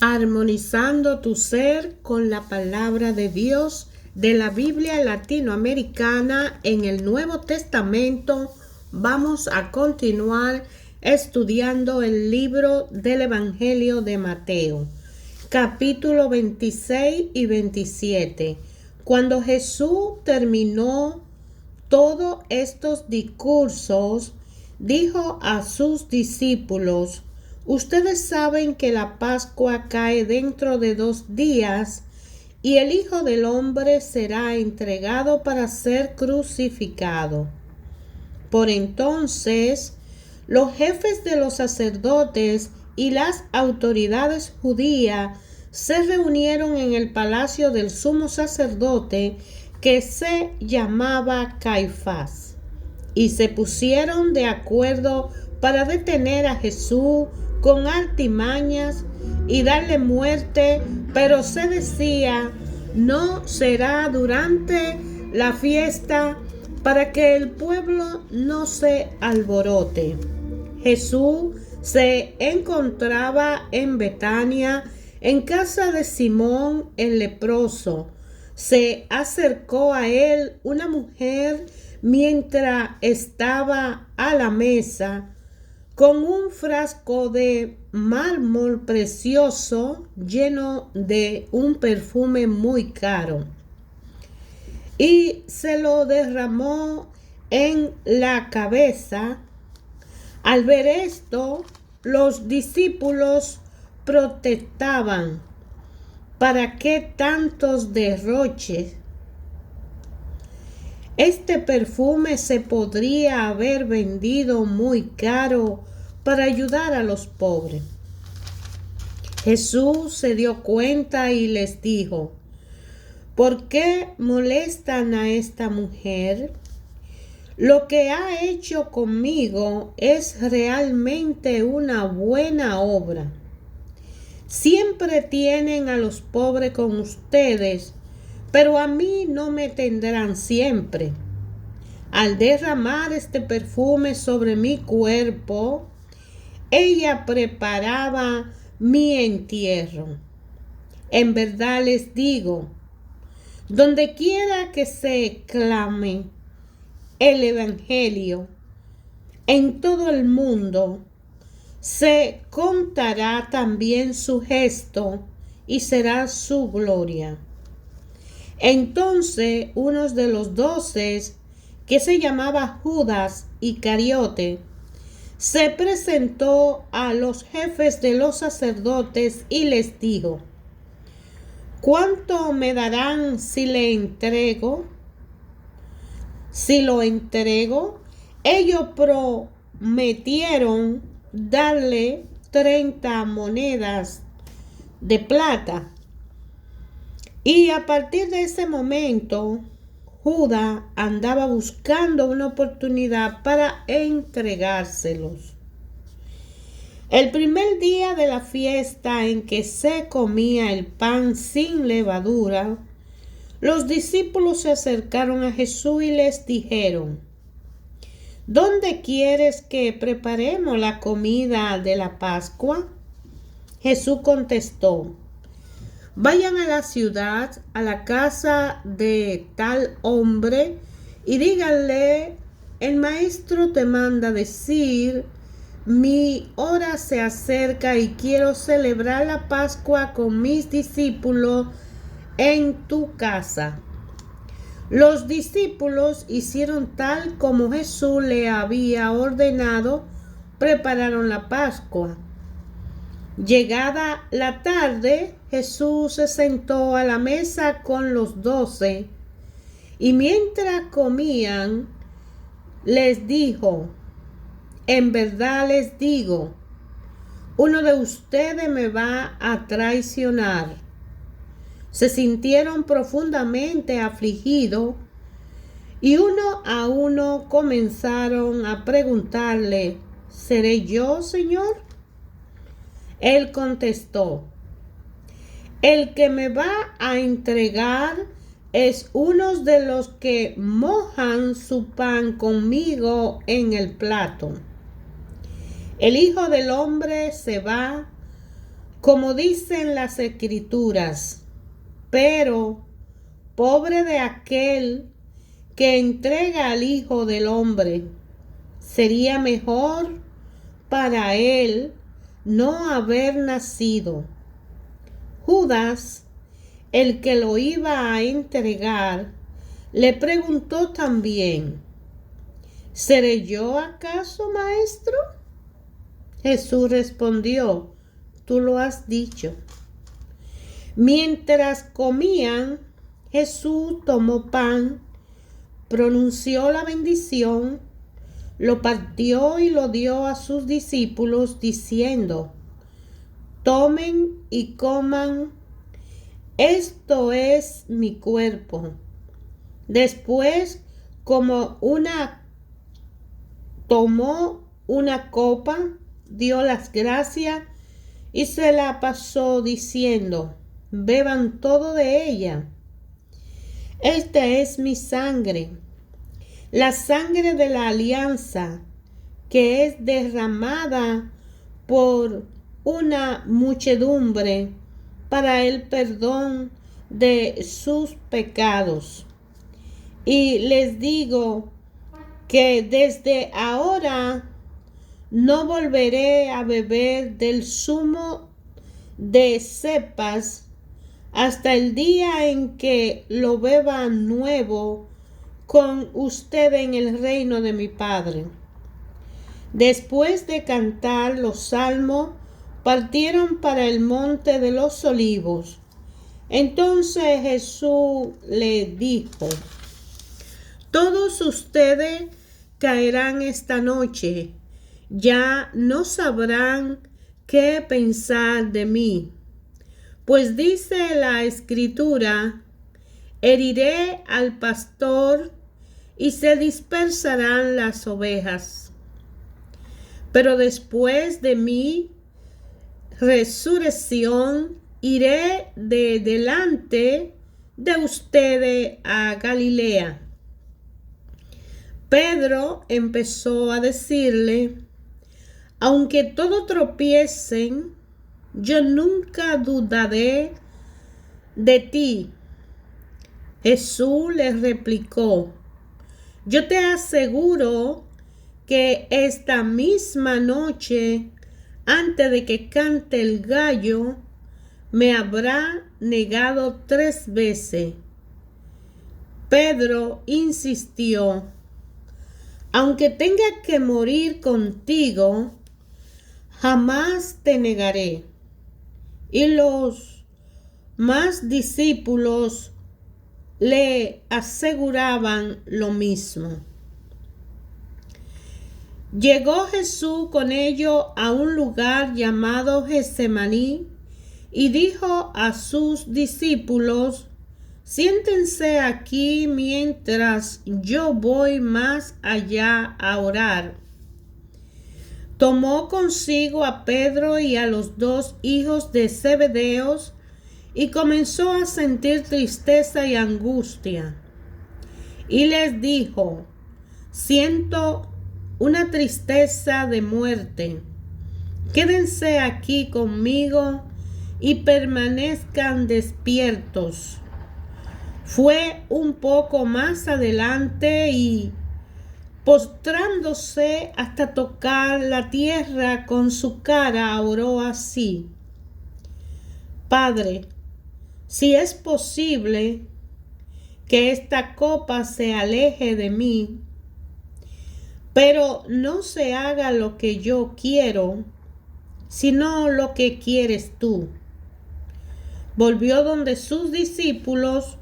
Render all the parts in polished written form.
Armonizando tu ser con la palabra de Dios de la Biblia latinoamericana en el Nuevo Testamento. Vamos a continuar estudiando el libro del Evangelio de Mateo, capítulo 26 y 27. Cuando Jesús terminó todos estos discursos, dijo a sus discípulos: ustedes saben que la Pascua cae dentro de 2 días y el Hijo del Hombre será entregado para ser crucificado. Por entonces, los jefes de los sacerdotes y las autoridades judías se reunieron en el palacio del sumo sacerdote, que se llamaba Caifás, y se pusieron de acuerdo para detener a Jesús con artimañas y darle muerte, pero se decía: no será durante la fiesta, para que el pueblo no se alborote. Jesús se encontraba en Betania, en casa de Simón el leproso. Se acercó a él una mujer mientras estaba a la mesa con un frasco de mármol precioso lleno de un perfume muy caro, y se lo derramó en la cabeza. Al ver esto, los discípulos protestaban: ¿para qué tantos derroches? Este perfume se podría haber vendido muy caro para ayudar a los pobres. Jesús se dio cuenta y les dijo: ¿por qué molestan a esta mujer? Lo que ha hecho conmigo es realmente una buena obra. Siempre tienen a los pobres con ustedes, pero a mí no me tendrán siempre. Al derramar este perfume sobre mi cuerpo, ella preparaba mi entierro. En verdad les digo, donde quiera que se clame el Evangelio en todo el mundo, se contará también su gesto y será su gloria. Entonces uno de los 12, que se llamaba Judas Iscariote, se presentó a los jefes de los sacerdotes y les dijo: ¿cuánto me darán si le entrego? Si lo entrego. Ellos prometieron darle 30 monedas de plata. Y a partir de ese momento, Judas andaba buscando una oportunidad para entregárselos. El primer día de la fiesta, en que se comía el pan sin levadura, los discípulos se acercaron a Jesús y les dijeron: ¿dónde quieres que preparemos la comida de la Pascua? Jesús contestó: vayan a la ciudad, a la casa de tal hombre, y díganle: el maestro te manda decir, mi hora se acerca y quiero celebrar la Pascua con mis discípulos en tu casa. Los discípulos hicieron tal como Jesús le había ordenado, prepararon la Pascua. Llegada la tarde, Jesús se sentó a la mesa con los 12, y mientras comían, les dijo: en verdad les digo, uno de ustedes me va a traicionar. Se sintieron profundamente afligidos, y uno a uno comenzaron a preguntarle: ¿seré yo, Señor? Él contestó: el que me va a entregar es uno de los que mojan su pan conmigo en el plato. El Hijo del Hombre se va Como dicen las Escrituras, pero pobre de aquel que entrega al Hijo del Hombre. Sería mejor para él no haber nacido. Judas, el que lo iba a entregar, le preguntó también: ¿seré yo acaso, maestro? Jesús respondió: tú lo has dicho. Mientras comían, Jesús tomó pan, pronunció la bendición, lo partió y lo dio a sus discípulos, diciendo: tomen y coman, esto es mi cuerpo. Después, tomó una copa, dio las gracias y se la pasó diciendo: beban todo de ella. Esta es mi sangre, la sangre de la alianza, que es derramada por una muchedumbre para el perdón de sus pecados. Y les digo que desde ahora no volveré a beber del zumo de cepas hasta el día en que lo beba nuevo con usted en el reino de mi Padre. Después de cantar los salmos, partieron para el monte de los olivos. Entonces Jesús le dijo: todos ustedes caerán esta noche, ya no sabrán qué pensar de mí. Pues dice la Escritura: heriré al pastor y se dispersarán las ovejas. Pero después de mi resurrección iré de delante de ustedes a Galilea. Pedro empezó a decirle: aunque todos tropiecen, yo nunca dudaré de ti. Jesús le replicó: yo te aseguro que esta misma noche, antes de que cante el gallo, me habrá negado 3 veces. Pedro insistió: aunque tenga que morir contigo, jamás te negaré. Y los más discípulos le aseguraban lo mismo. Llegó Jesús con ellos a un lugar llamado Getsemaní y dijo a sus discípulos: siéntense aquí mientras yo voy más allá a orar. Tomó consigo a Pedro y a los 2 hijos de Zebedeo y comenzó a sentir tristeza y angustia. Y les dijo: siento una tristeza de muerte. Quédense aquí conmigo y permanezcan despiertos. Fue un poco más adelante y, postrándose hasta tocar la tierra con su cara, oró así: Padre, si es posible, que esta copa se aleje de mí, pero no se haga lo que yo quiero, sino lo que quieres tú. Volvió donde sus discípulos,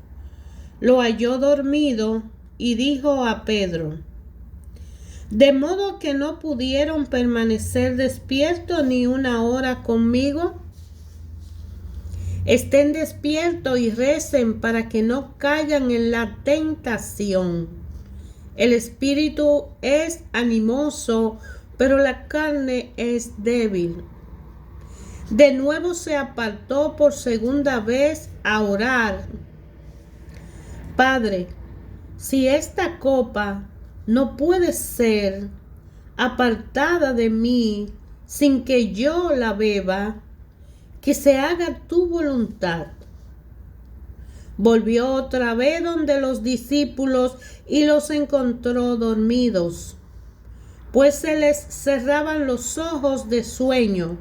lo halló dormido y dijo a Pedro: ¿de modo que no pudieron permanecer despiertos ni una hora conmigo? Estén despiertos y recen para que no caigan en la tentación. El espíritu es animoso, pero la carne es débil. De nuevo se apartó por segunda vez a orar: Padre, si esta copa no puede ser apartada de mí sin que yo la beba, que se haga tu voluntad. Volvió otra vez donde los discípulos y los encontró dormidos, pues se les cerraban los ojos de sueño.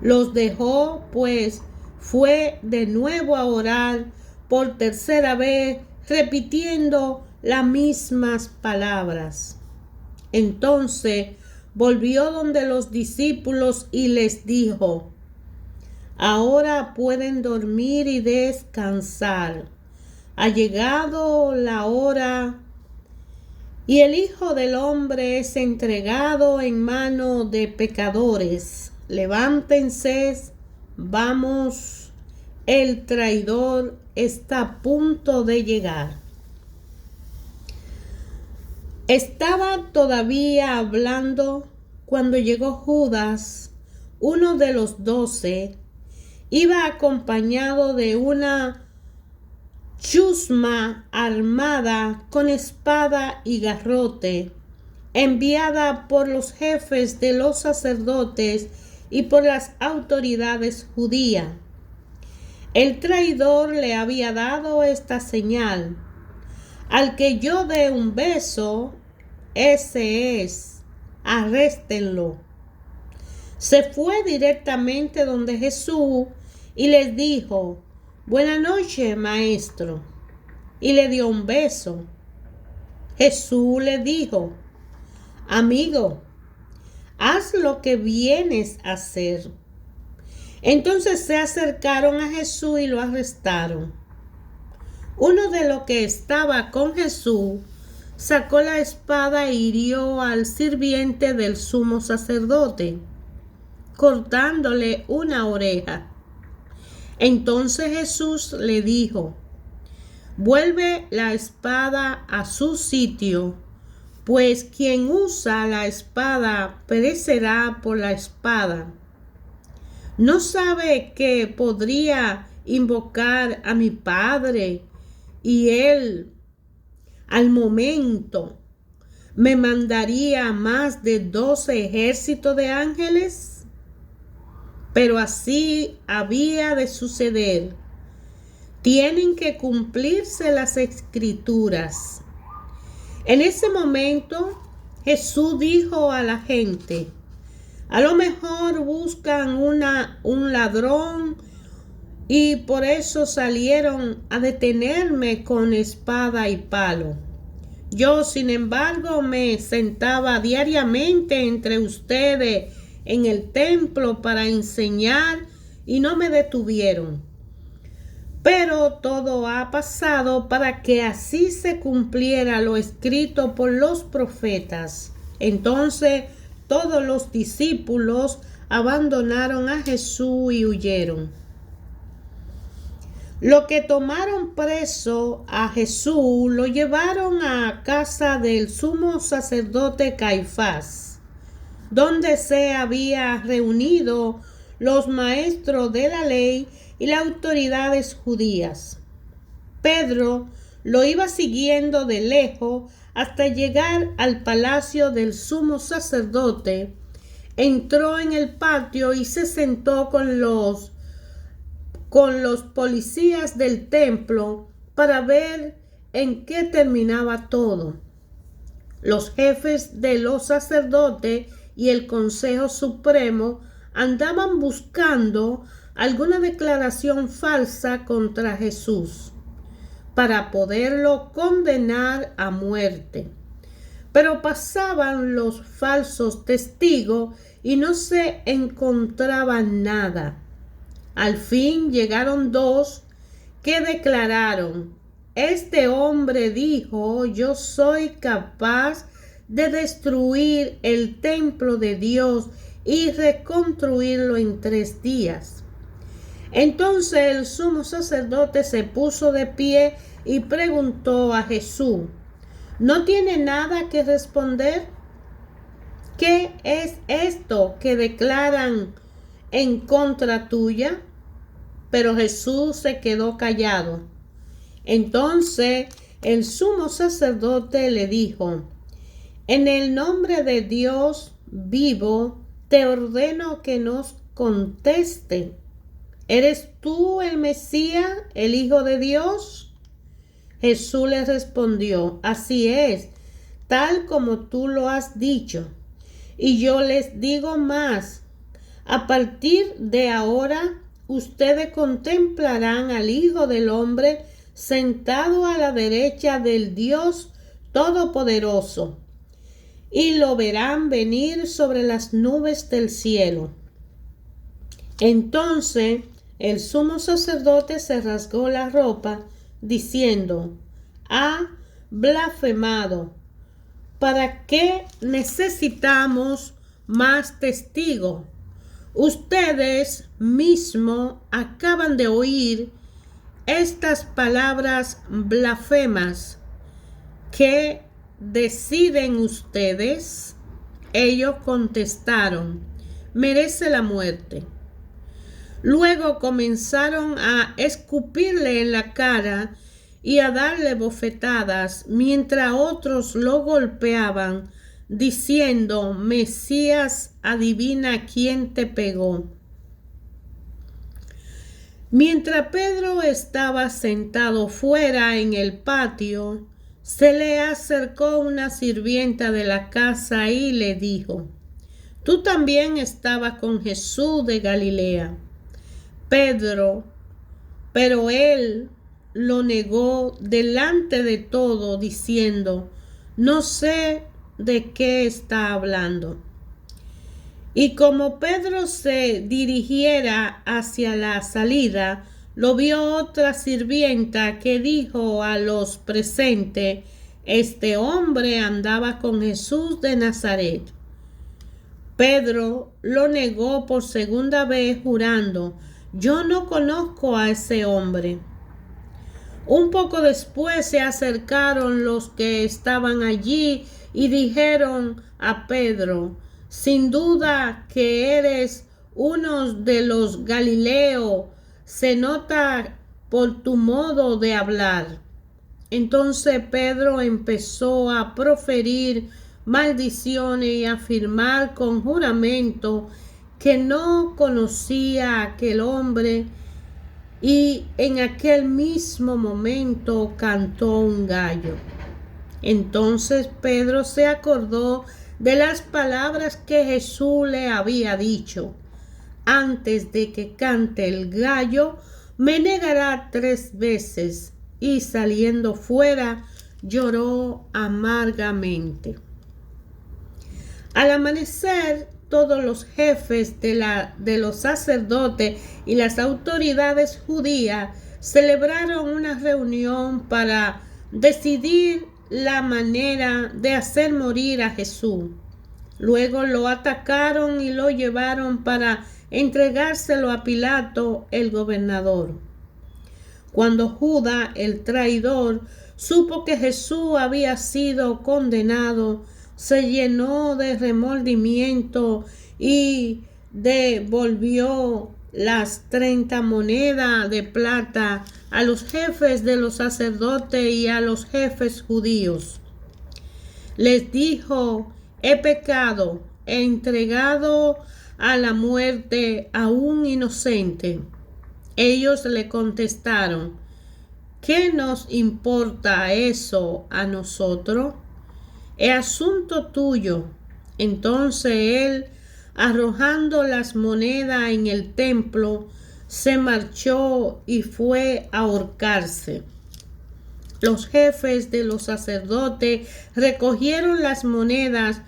Los dejó, pues fue de nuevo a orar por tercera vez, repitiendo las mismas palabras. Entonces volvió donde los discípulos y les dijo: ahora pueden dormir y descansar. Ha llegado la hora y el Hijo del Hombre es entregado en mano de pecadores. Levántense, vamos, el traidor está a punto de llegar. Estaba todavía hablando cuando llegó Judas, uno de los 12. Iba acompañado de una chusma armada con espada y garrote, enviada por los jefes de los sacerdotes y por las autoridades judías. El traidor le había dado esta señal: al que yo dé un beso, ese es, arréstenlo. Se fue directamente donde Jesús y les dijo: buenas noches, maestro, y le dio un beso. Jesús le dijo: amigo, haz lo que vienes a hacer. Entonces se acercaron a Jesús y lo arrestaron. Uno de los que estaba con Jesús sacó la espada e hirió al sirviente del sumo sacerdote, cortándole una oreja. Entonces Jesús le dijo: vuelve la espada a su sitio, pues quien usa la espada perecerá por la espada. ¿No sabe que podría invocar a mi Padre y Él al momento me mandaría más de 12 ejércitos de ángeles? Pero así había de suceder. Tienen que cumplirse las escrituras. En ese momento Jesús dijo a la gente: a lo mejor buscan un ladrón y por eso salieron a detenerme con espada y palo. Yo, sin embargo, me sentaba diariamente entre ustedes en el templo para enseñar y no me detuvieron. Pero todo ha pasado para que así se cumpliera lo escrito por los profetas. Entonces todos los discípulos abandonaron a Jesús y huyeron. Los que tomaron preso a Jesús lo llevaron a casa del sumo sacerdote Caifás, donde se habían reunido los maestros de la ley y las autoridades judías. Pedro lo iba siguiendo de lejos hasta llegar al palacio del sumo sacerdote. Entró en el patio y se sentó con los policías del templo para ver en qué terminaba todo. Los jefes de los sacerdotes y el Consejo Supremo andaban buscando alguna declaración falsa contra Jesús para poderlo condenar a muerte. Pero pasaban los falsos testigos y no se encontraba nada. Al fin llegaron 2 que declararon: este hombre dijo: yo soy capaz de destruir el templo de Dios y reconstruirlo en 3 días. Entonces el sumo sacerdote se puso de pie y preguntó a Jesús: ¿no tiene nada que responder? ¿Qué es esto que declaran en contra tuya? Pero Jesús se quedó callado. Entonces el sumo sacerdote le dijo: en el nombre de Dios vivo, te ordeno que nos conteste. ¿Eres tú el Mesías, el Hijo de Dios? Jesús le respondió, así es, tal como tú lo has dicho. Y yo les digo más, a partir de ahora ustedes contemplarán al Hijo del Hombre sentado a la derecha del Dios Todopoderoso, y lo verán venir sobre las nubes del cielo. Entonces el sumo sacerdote se rasgó la ropa, diciendo, ha blasfemado. ¿Para qué necesitamos más testigos? Ustedes mismos acaban de oír estas palabras blasfemas. ¿Qué deciden ustedes? Ellos contestaron, merece la muerte. Luego comenzaron a escupirle en la cara y a darle bofetadas, mientras otros lo golpeaban, diciendo, Mesías, adivina quién te pegó. Mientras Pedro estaba sentado fuera en el patio, se le acercó una sirvienta de la casa y le dijo, tú también estabas con Jesús de Galilea. Pero él lo negó delante de todo, diciendo, no sé de qué está hablando. Y como Pedro se dirigiera hacia la salida, lo vio otra sirvienta que dijo a los presentes, este hombre andaba con Jesús de Nazaret. Pedro lo negó por segunda vez, jurando, yo no conozco a ese hombre. Un poco después se acercaron los que estaban allí y dijeron a Pedro, sin duda que eres uno de los Galileos, se nota por tu modo de hablar. Entonces Pedro empezó a proferir maldiciones y a afirmar con juramento que no conocía a aquel hombre, y en aquel mismo momento cantó un gallo. Entonces Pedro se acordó de las palabras que Jesús le había dicho, antes de que cante el gallo, me negará 3 veces, y saliendo fuera lloró amargamente. Al amanecer, todos los jefes de los sacerdotes y las autoridades judías celebraron una reunión para decidir la manera de hacer morir a Jesús. Luego lo atacaron y lo llevaron para entregárselo a Pilato, el gobernador. Cuando Judas, el traidor, supo que Jesús había sido condenado, se llenó de remordimiento y devolvió las 30 monedas de plata a los jefes de los sacerdotes y a los jefes judíos. Les dijo, he pecado, he entregado a la muerte a un inocente. Ellos le contestaron, ¿qué nos importa eso a nosotros? Es asunto tuyo. Entonces él, arrojando las monedas en el templo, se marchó y fue a ahorcarse. Los jefes de los sacerdotes recogieron las monedas,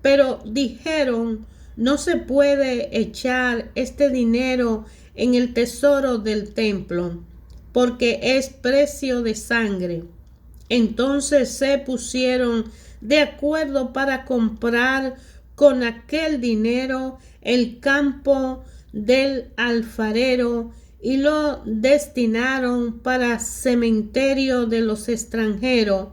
pero dijeron, no se puede echar este dinero en el tesoro del templo, porque es precio de sangre. Entonces se pusieron de acuerdo para comprar con aquel dinero el campo del alfarero y lo destinaron para cementerio de los extranjeros.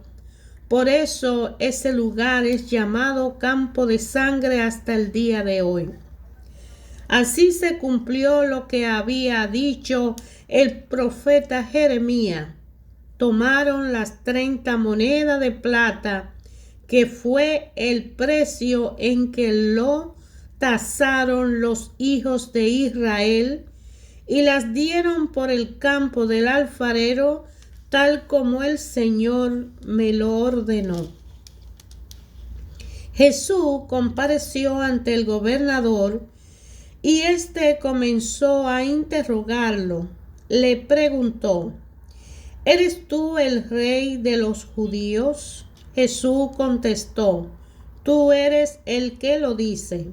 Por eso ese lugar es llamado Campo de Sangre hasta el día de hoy. Así se cumplió lo que había dicho el profeta Jeremías. Tomaron las 30 monedas de plata, que fue el precio en que lo tasaron los hijos de Israel, y las dieron por el campo del alfarero, tal como el Señor me lo ordenó. Jesús compareció ante el gobernador y éste comenzó a interrogarlo. Le preguntó: ¿Eres tú el rey de los judíos? Jesús contestó: Tú eres el que lo dice.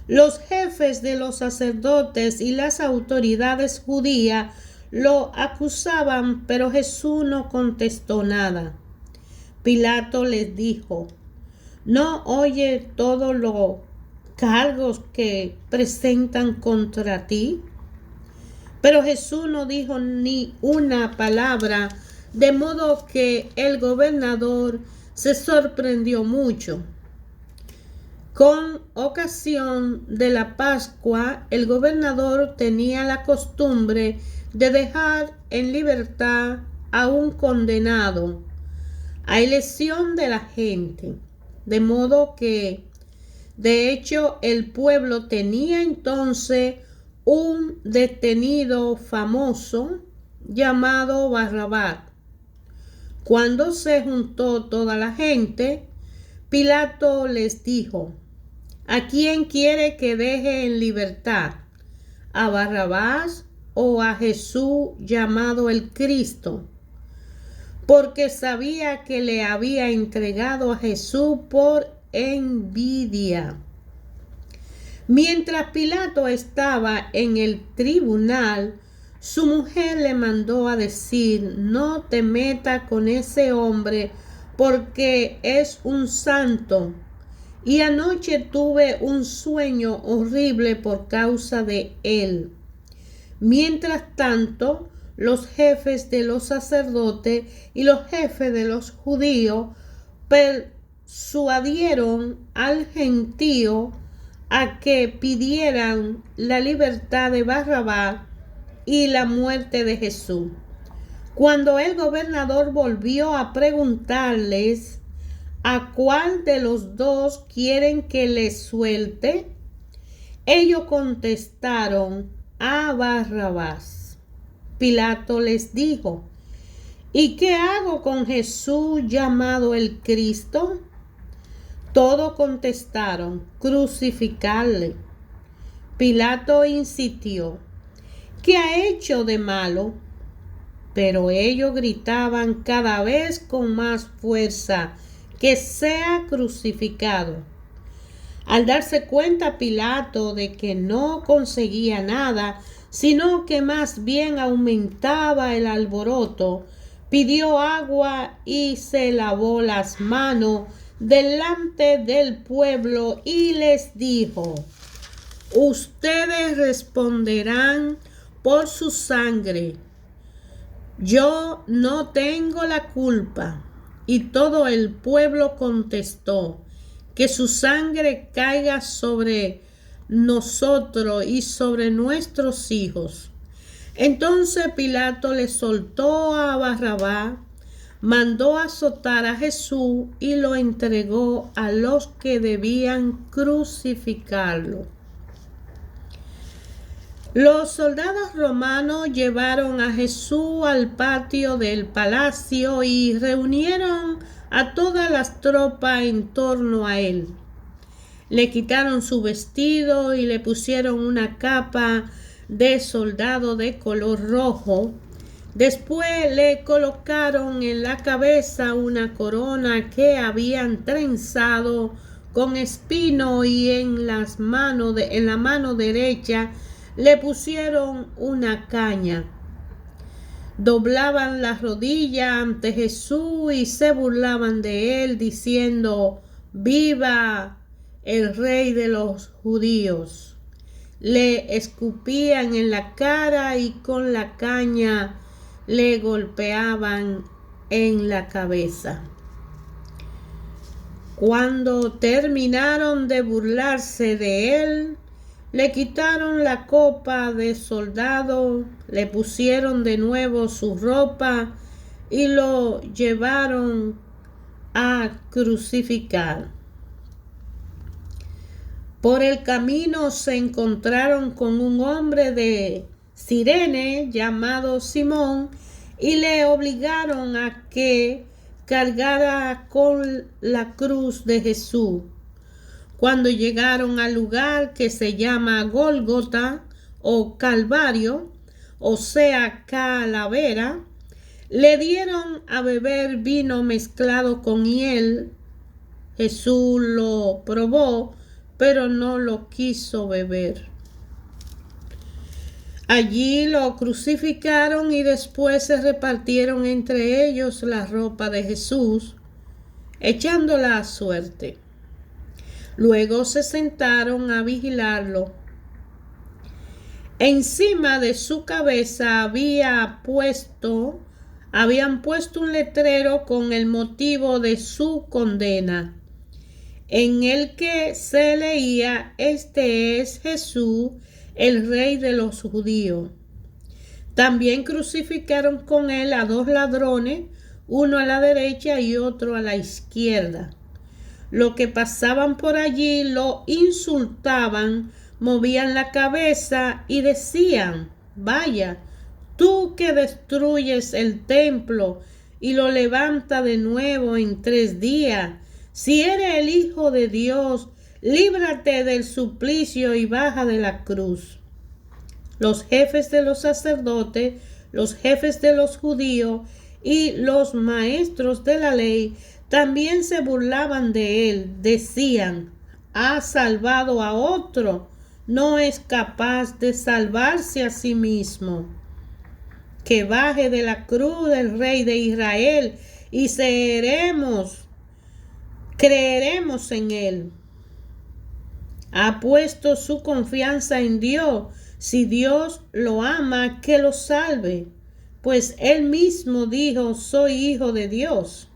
Los jefes de los sacerdotes y las autoridades judías lo acusaban, pero Jesús no contestó nada. Pilato les dijo: ¿No oye todos los cargos que presentan contra ti? Pero Jesús no dijo ni una palabra, de modo que el gobernador se sorprendió mucho. Con ocasión de la Pascua, el gobernador tenía la costumbre de dejar en libertad a un condenado a elección de la gente, de modo que, de hecho, el pueblo tenía entonces un detenido famoso llamado Barrabás. Cuando se juntó toda la gente, Pilato les dijo: ¿A quién quiere que deje en libertad? ¿A Barrabás o a Jesús llamado el Cristo? Porque sabía que le había entregado a Jesús por envidia. Mientras Pilato estaba en el tribunal, su mujer le mandó a decir: No te metas con ese hombre, porque es un santo. Y anoche tuve un sueño horrible por causa de él. Mientras tanto, los jefes de los sacerdotes y los jefes de los judíos persuadieron al gentío a que pidieran la libertad de Barrabás y la muerte de Jesús. Cuando el gobernador volvió a preguntarles: ¿A cuál de los dos quieren que les suelte? Ellos contestaron: a Barrabás. Pilato les dijo: ¿Y qué hago con Jesús llamado el Cristo? Todos contestaron: crucificarle. Pilato insistió: ¿Qué ha hecho de malo? Pero ellos gritaban cada vez con más fuerza: que sea crucificado. Al darse cuenta Pilato de que no conseguía nada, sino que más bien aumentaba el alboroto, pidió agua y se lavó las manos delante del pueblo y les dijo: Ustedes responderán por su sangre. Yo no tengo la culpa. Y todo el pueblo contestó: que su sangre caiga sobre nosotros y sobre nuestros hijos. Entonces Pilato le soltó a Barrabás, mandó azotar a Jesús y lo entregó a los que debían crucificarlo. Los soldados romanos llevaron a Jesús al patio del palacio y reunieron a todas las tropas en torno a él. Le quitaron su vestido y le pusieron una capa de soldado de color rojo. Después le colocaron en la cabeza una corona que habían trenzado con espino y en la mano derecha le pusieron una caña. Doblaban las rodillas ante Jesús y se burlaban de él, diciendo: ¡Viva el Rey de los judíos! Le escupían en la cara y con la caña le golpeaban en la cabeza. Cuando terminaron de burlarse de él, le quitaron la copa de soldado, le pusieron de nuevo su ropa y lo llevaron a crucificar. Por el camino se encontraron con un hombre de Cirene, llamado Simón, y le obligaron a que cargara con la cruz de Jesús. Cuando llegaron al lugar que se llama Gólgota o Calvario, o sea, calavera, le dieron a beber vino mezclado con hiel. Jesús lo probó, pero no lo quiso beber. Allí lo crucificaron y después se repartieron entre ellos la ropa de Jesús, echándola a suerte. Luego se sentaron a vigilarlo. Encima de su cabeza habían puesto un letrero con el motivo de su condena, en el que se leía: Este es Jesús, el Rey de los judíos. También crucificaron con él a 2 ladrones, uno a la derecha y otro a la izquierda. Los que pasaban por allí lo insultaban, movían la cabeza y decían: Vaya, tú que destruyes el templo y lo levantas de nuevo en 3 días, si eres el Hijo de Dios, líbrate del suplicio y baja de la cruz. Los jefes de los sacerdotes, los jefes de los judíos y los maestros de la ley también se burlaban de él. Decían: ha salvado a otro, no es capaz de salvarse a sí mismo. Que baje de la cruz el Rey de Israel y creeremos en él. Ha puesto su confianza en Dios. Si Dios lo ama, que lo salve, pues él mismo dijo: soy hijo de Dios.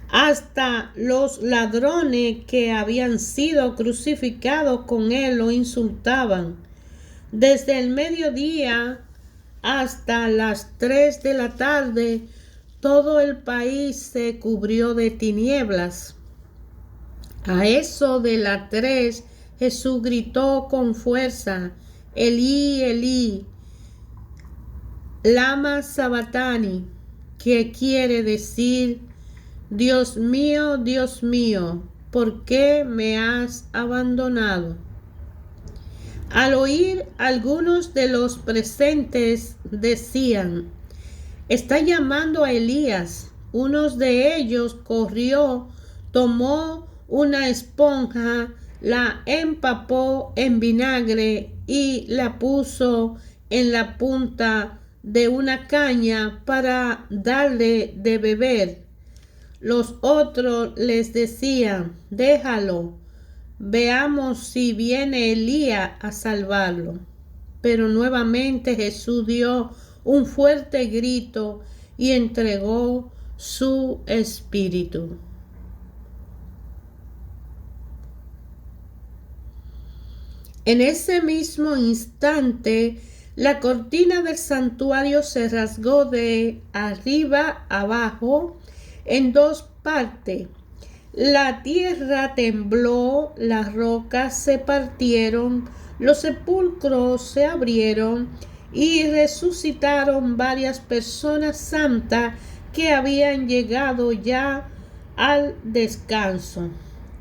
Hasta los ladrones que habían sido crucificados con él lo insultaban. Desde el mediodía hasta las 3 de la tarde, todo el país se cubrió de tinieblas. A eso de las 3, Jesús gritó con fuerza: Elí, Elí, lama sabactani, que quiere decir: Dios mío, ¿por qué me has abandonado? Al oír, algunos de los presentes decían: está llamando a Elías. Uno de ellos corrió, tomó una esponja, la empapó en vinagre y la puso en la punta de una caña para darle de beber. Los otros les decían: déjalo, veamos si viene Elías a salvarlo. Pero nuevamente Jesús dio un fuerte grito y entregó su espíritu. En ese mismo instante, la cortina del santuario se rasgó de arriba abajo en 2 partes. La tierra tembló, las rocas se partieron, los sepulcros se abrieron y resucitaron varias personas santas que habían llegado ya al descanso.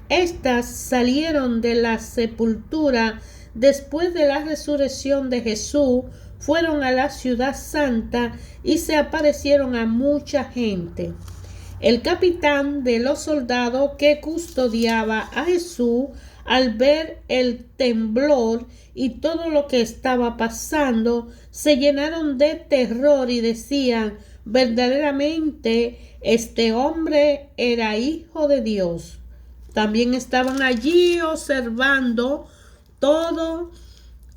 Estas salieron de la sepultura después de la resurrección de Jesús, fueron a la ciudad santa y se aparecieron a mucha gente. El capitán de los soldados que custodiaba a Jesús, al ver el temblor y todo lo que estaba pasando, se llenaron de terror y decían: verdaderamente este hombre era hijo de Dios. También estaban allí observando todo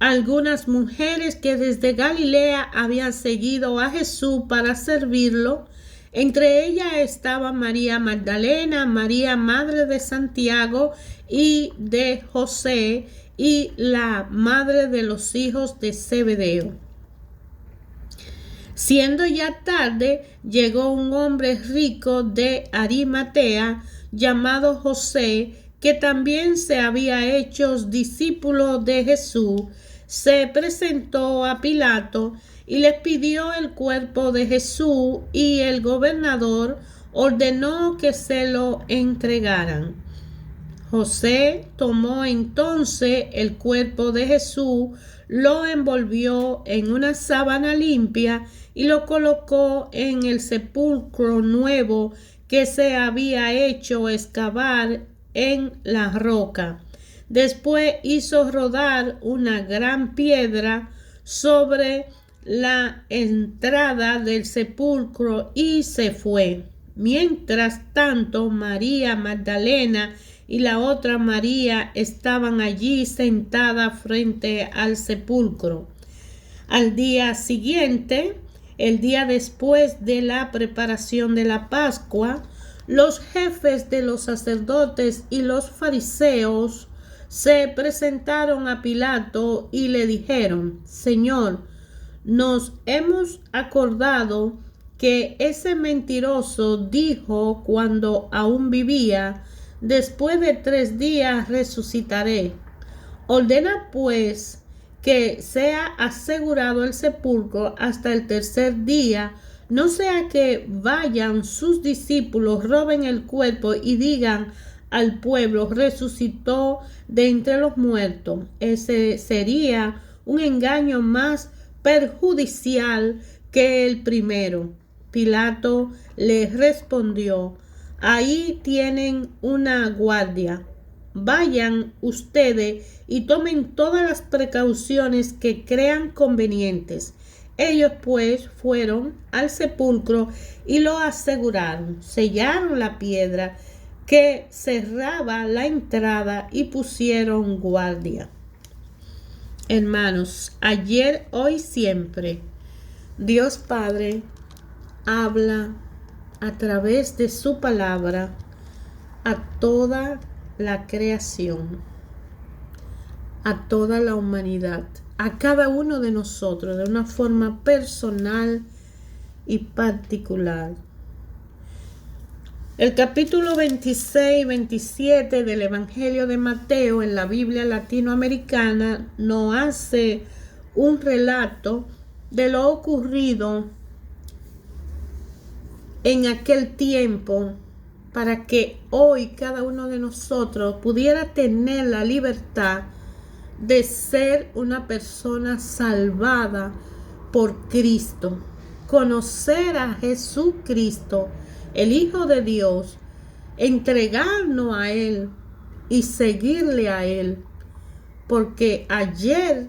algunas mujeres que desde Galilea habían seguido a Jesús para servirlo. Entre ellas estaba María Magdalena, María madre de Santiago y de José, y la madre de los hijos de Zebedeo. Siendo ya tarde, llegó un hombre rico de Arimatea, llamado José, que también se había hecho discípulo de Jesús. se presentó a Pilato y le pidió el cuerpo de Jesús, y el gobernador ordenó que se lo entregaran. José tomó entonces el cuerpo de Jesús, lo envolvió en una sábana limpia y lo colocó en el sepulcro nuevo que se había hecho excavar en la roca. Después hizo rodar una gran piedra sobre la entrada del sepulcro y se fue. Mientras tanto, María Magdalena y la otra María estaban allí sentadas frente al sepulcro. Al día siguiente, el día después de la preparación de la Pascua, los jefes de los sacerdotes y los fariseos se presentaron a Pilato y le dijeron: Señor, nos hemos acordado que ese mentiroso dijo cuando aún vivía: después de 3 días resucitaré. Ordena pues que sea asegurado el sepulcro hasta el 3er día, no sea que vayan sus discípulos, roben el cuerpo y digan al pueblo: resucitó de entre los muertos. Ese sería un engaño más perjudicial que el primero. Pilato les respondió: ahí tienen una guardia. Vayan ustedes y tomen todas las precauciones que crean convenientes. Ellos pues fueron al sepulcro y lo aseguraron, sellaron la piedra que cerraba la entrada y pusieron guardia. Hermanos, ayer, hoy, siempre, Dios Padre habla a través de su palabra a toda la creación, a toda la humanidad, a cada uno de nosotros de una forma personal y particular. El capítulo 26 y 27 del Evangelio de Mateo en la Biblia latinoamericana nos hace un relato de lo ocurrido en aquel tiempo, para que hoy cada uno de nosotros pudiera tener la libertad de ser una persona salvada por Cristo, conocer a Jesucristo, el Hijo de Dios, entregarnos a Él y seguirle a Él, porque ayer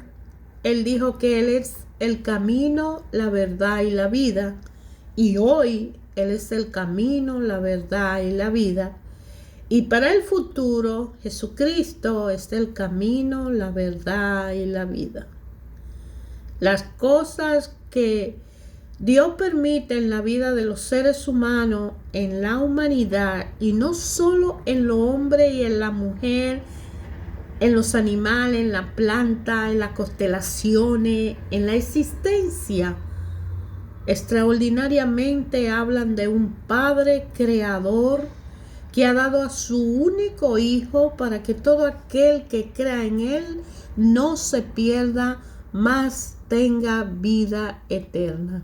Él dijo que Él es el camino, la verdad y la vida, y hoy Él es el camino, la verdad y la vida. Y para el futuro, Jesucristo es el camino, la verdad y la vida. Las cosas que Dios permite en la vida de los seres humanos, en la humanidad, y no solo en los hombres y en la mujer, en los animales, en la planta, en las constelaciones, en la existencia, extraordinariamente hablan de un Padre creador que ha dado a su único Hijo para que todo aquel que crea en Él no se pierda, mas tenga vida eterna.